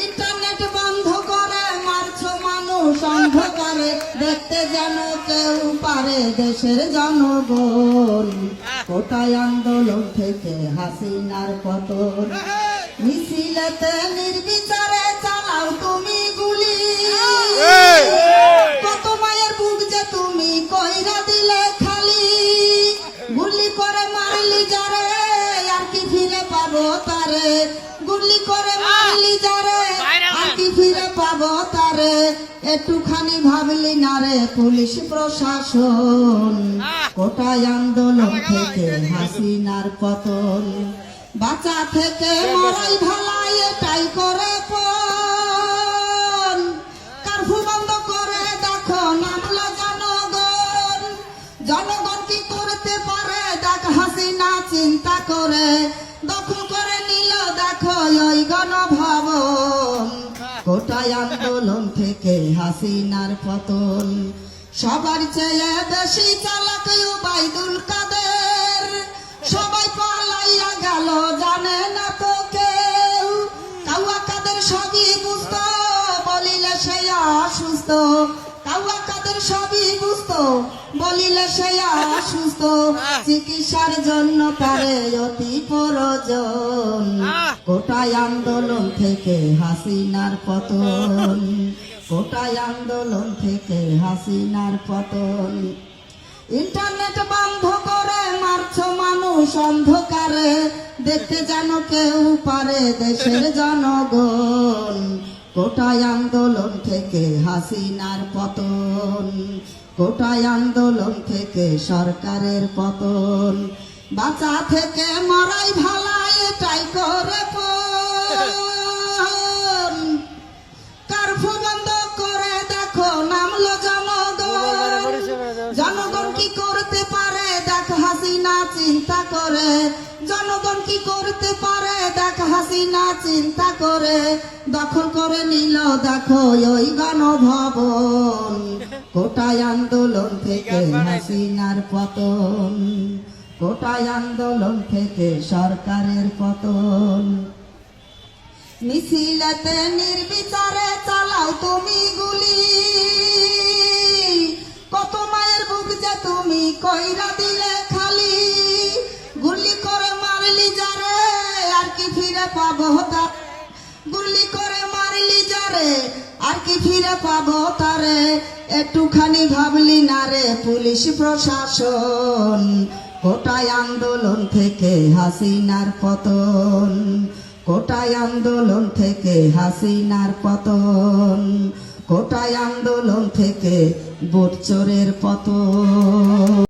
Internet বন্ধ করে মারছো মানুষ অন্ধকারে, দেখতে যেন কেউ পারে দেশের জনগণ। কোটায় আন্দোলন থেকে হাসিনার পতন, মিছিলেতে নির্বিচারে চালাও তুমি গুলি। কত মায়ের বুক যে তুমি কইরা দিলে খালি, গুলি করে মারলি যারে আর কি ফিরে পাবো তারে, গুলি করে মারলি যারে আর কি ফিরে পাবো তারে। একটুখানি ভাবলি না রে পুলিশ প্রশাসন, কোটায় আন্দোলন থেকে হাসিনার পতন। বাঁচা থেকে মরাই ভালাই এটাই করে পণ, কারফু বন্ধ করে দেখো নামলো জনগণ। জনগণ কি করতে পারে দেখ হাসিনা চিন্তা করে, দখল করে নিল দেখো ওই গণভবন। কোটায় আন্দোলন থেকে হাসিনার পতন, সবার চেয়ে বেশি চালাক ওবায়দুল কাদের। সবাই পালাইয়া গেল জানে না তো কেউ, কাউয়া কাদের সবই বুঝতো বলিলে সে অসুস্থ। কাউয়া কাদের সবই বুঝতো বলিলে সে অসুস্থ, চিকিৎসার জন্য তারে অতি প্রয়োজন। কোটায় আন্দোলন থেকে হাসিনার পতন, কোটায় আন্দোলন থেকে হাসিনার পতন। ইন্টারনেট বন্ধ করে মারছো মানুষ অন্ধকারে, দেখতে যেন কেউ পারে দেশের জনগণ। কোটায় আন্দোলন থেকে হাসিনার পতন, কোটায় আন্দোলন থেকে সরকারের পতন। বাঁচা থেকে মরাই ভালাই এটাই করে পণ, কারফু বন্ধ করে দেখো নামলো জনগণ। জনগণ কি করতে পারে দেখ হাসিনা চিন্তা করে, জনগণ কি করতে পারে দেখ হাসিনা চিন্তা করে। দখল করে নিল দেখো ওই গণভবন, কোটায় আন্দোলন থেকে হাসিনার পতন, কোটায় আন্দোলন থেকে সরকারের পতন। মিছিলেতে নির্বিচারে চালাও তুমি গুলি, কত মায়ের বুক যে তুমি কইরা দিলে খালি। গুলি করে মারলি যারে আর কি ফিরে পাবো তার, গুলি করে মারলি যারে আর কি ফিরে পাবো তারে। একটুখানি ভাবলি না রে পুলিশ প্রশাসন, কোটায় আন্দোলন থেকে হাসিনার পতন, কোটায় আন্দোলন থেকে হাসিনার পতন, কোটায় আন্দোলন থেকে ভোট চোরের পতন।